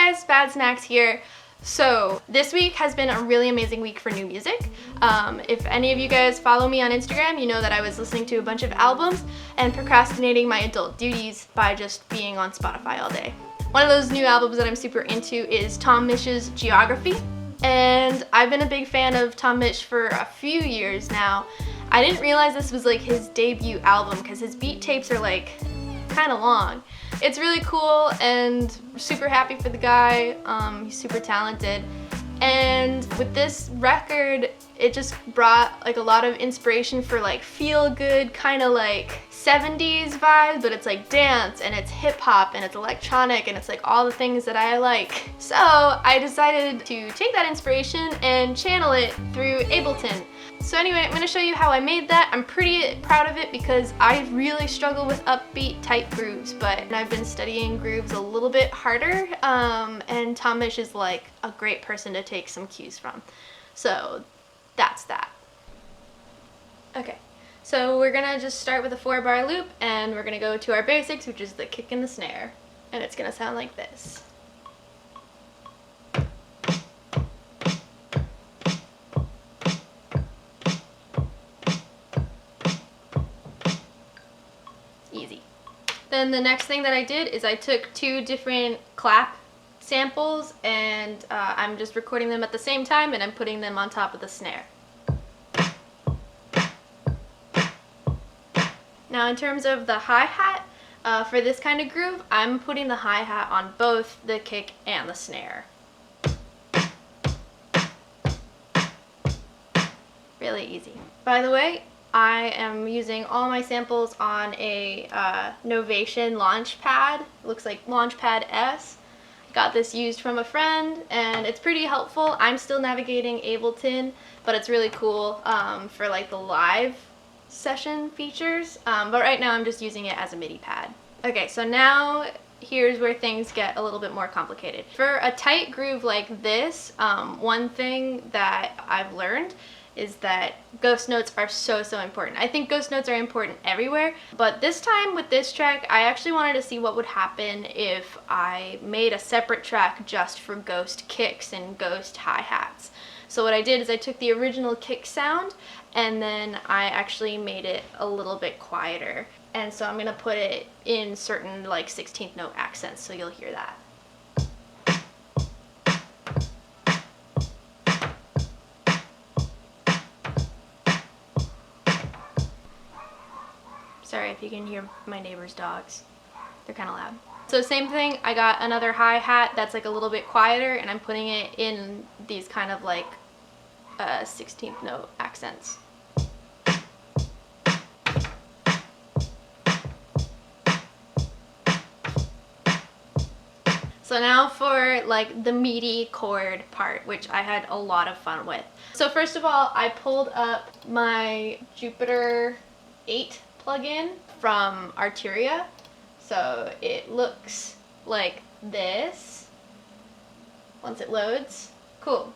guys, Bad Snacks here. So this week has been a really amazing week for new music. If any of you guys follow me on Instagram, you know that I was listening to a bunch of albums and procrastinating my adult duties by just being on Spotify all day. One of those new albums that I'm super into is Tom Misch's Geography. And I've been a big fan of Tom Misch for a few years now. I didn't realize this was like his debut album because his beat tapes are like kind of long. It's really cool and super happy for the guy. He's super talented. And with this record, it just brought like a lot of inspiration for like feel good kind of like 70s vibes, but it's like dance and it's hip hop and it's electronic and it's like all the things that I like. So I decided to take that inspiration and channel it through Ableton. So anyway, I'm going to show you how I made that. I'm pretty proud of it because I really struggle with upbeat type grooves, but I've been studying grooves a little bit harder, and Tom Misch is like a great person to take some cues from. So that's that. Okay, so we're going to just start with a 4-bar loop, and we're going to go to our basics, which is the kick and the snare, and it's going to sound like this. Then the next thing that I did is I took 2 different clap samples and I'm just recording them at the same time and I'm putting them on top of the snare. Now in terms of the hi-hat, for this kind of groove, I'm putting the hi-hat on both the kick and the snare. Really easy. By the way, I am using all my samples on a Novation Launchpad. It looks like Launchpad S. Got this used from a friend and it's pretty helpful. I'm still navigating Ableton, but it's really cool for like the live session features. But right now I'm just using it as a MIDI pad. Okay, so now here's where things get a little bit more complicated. For a tight groove like this, one thing that I've learned is that ghost notes are so important. I think ghost notes are important everywhere, but this time with this track, I actually wanted to see what would happen if I made a separate track just for ghost kicks and ghost hi-hats. So what I did is I took the original kick sound and then I actually made it a little bit quieter. And so I'm gonna put it in certain like 16th note accents, so you'll hear that. Sorry if you can hear my neighbor's dogs. They're kind of loud. So same thing, I got another hi-hat that's like a little bit quieter and I'm putting it in these kind of like 16th note accents. So now for like the meaty chord part, which I had a lot of fun with. So first of all, I pulled up my Jupiter 8 plugin from Arturia. So it looks like this once it loads. Cool.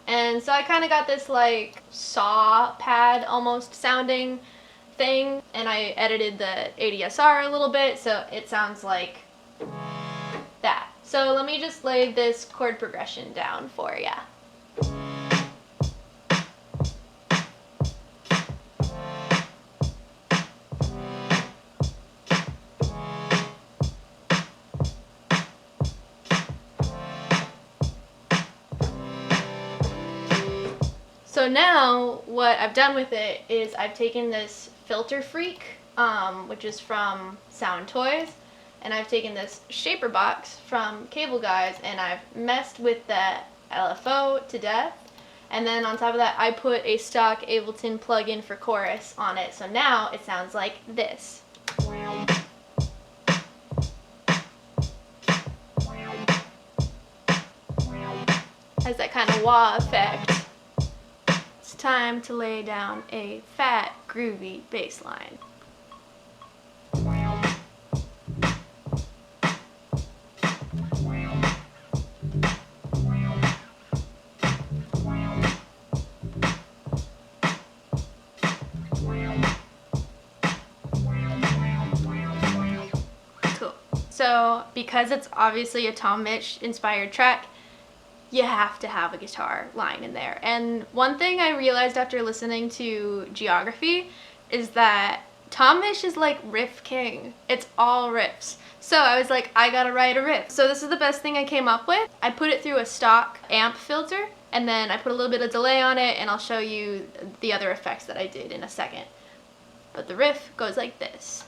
And so I kind of got this like saw pad almost sounding thing, and I edited the ADSR a little bit so it sounds like that. So let me just lay this chord progression down for ya. So now what I've done with it is I've taken this Filter Freak, which is from Sound Toys, and I've taken this shaper box from Cable Guys and I've messed with the LFO to death, and then on top of that I put a stock Ableton plugin for chorus on it, so now it sounds like this. Has that kind of wah effect. It's time to lay down a fat, groovy bass line. Cool. So So because it's obviously a Tom Misch inspired track, you have to have a guitar line in there. And one thing I realized after listening to Geography is that Tom Misch is like riff king. It's all riffs. So I was like, I gotta write a riff. So this is the best thing I came up with. I put it through a stock amp filter, and then I put a little bit of delay on it, and I'll show you the other effects that I did in a second. But the riff goes like this.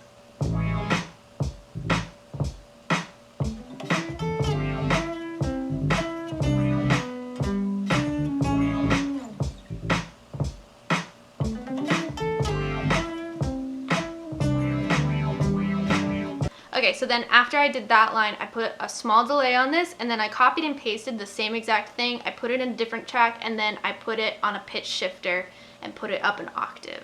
Okay, so then after I did that line, I put a small delay on this, and then I copied and pasted the same exact thing. I put it in a different track, and then I put it on a pitch shifter and put it up an octave.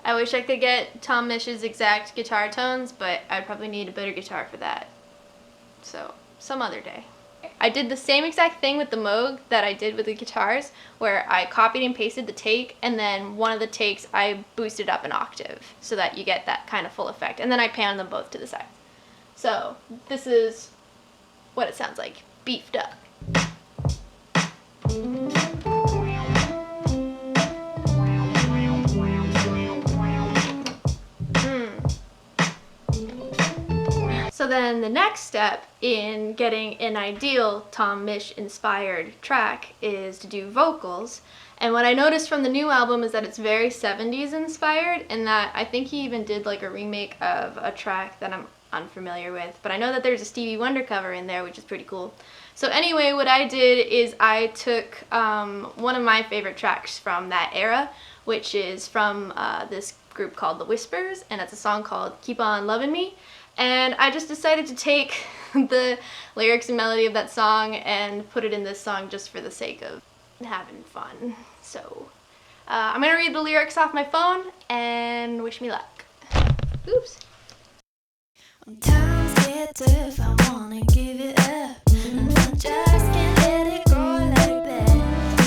I wish I could get Tom Misch's exact guitar tones, but I'd probably need a better guitar for that. So, some other day. I did the same exact thing with the Moog that I did with the guitars, where I copied and pasted the take, and then one of the takes I boosted up an octave so that you get that kind of full effect, and then I panned them both to the side. So this is what it sounds like, beefed up. So then the next step in getting an ideal Tom Misch inspired track is to do vocals. And what I noticed from the new album is that it's very 70s inspired, and that I think he even did like a remake of a track that I'm unfamiliar with, but I know that there's a Stevie Wonder cover in there, which is pretty cool. So anyway, what I did is I took one of my favorite tracks from that era, which is from this group called The Whispers, and it's a song called Keep On Lovin' Me. And I just decided to take the lyrics and melody of that song and put it in this song just for the sake of having fun. So I'm gonna read the lyrics off my phone and wish me luck. Oops. When times get tough, I wanna give it up, and I just can't let it go like that.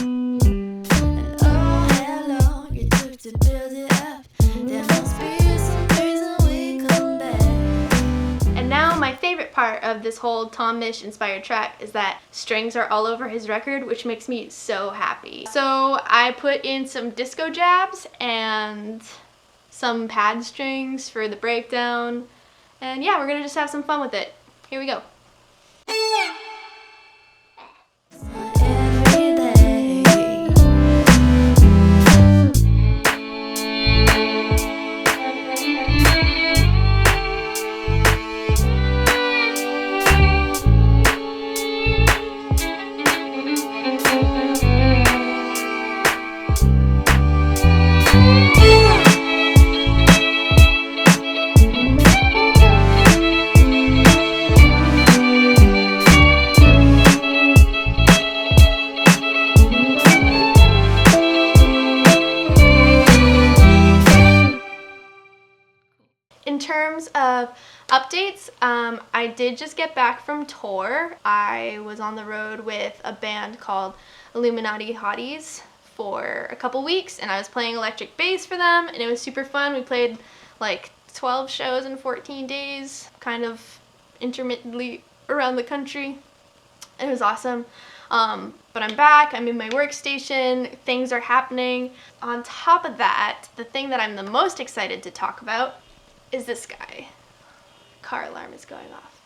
And oh, how long it took to build it up, there must be some reason we come back. And now my favorite part of this whole Tom Misch inspired track is that strings are all over his record, which makes me so happy. So I put in some disco jabs and some pad strings for the breakdown. And yeah, we're gonna just have some fun with it. Here we go. Every day. In terms of updates, I did just get back from tour. I was on the road with a band called Illuminati Hotties for a couple weeks, and I was playing electric bass for them, and it was super fun. We played like 12 shows in 14 days, kind of intermittently around the country. It was awesome. But I'm back, I'm in my workstation, things are happening. On top of that, the thing that I'm the most excited to talk about is this guy. Car alarm is going off.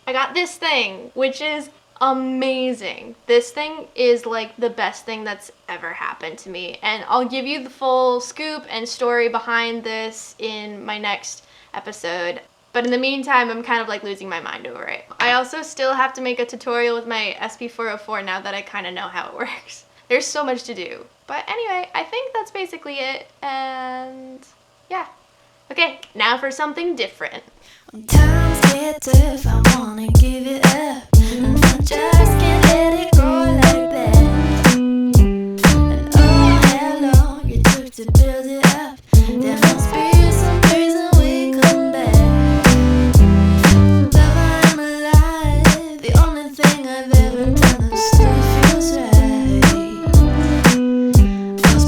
I got this thing, which is amazing. This thing is like the best thing that's ever happened to me, and I'll give you the full scoop and story behind this in my next episode. But in the meantime, I'm kind of like losing my mind over it. I also still have to make a tutorial with my SP404 now that I kind of know how it works. There's so much to do. But anyway, I think that's basically it, and yeah. Okay, now for something different. When times get tough, I wanna give it up, and I just can't let it go like that. And oh, how long it took to build it up, there must be some reason we come back. Love, I'm alive, the only thing I've ever done that still feels right. I'll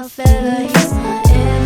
my fella, he's my everyday.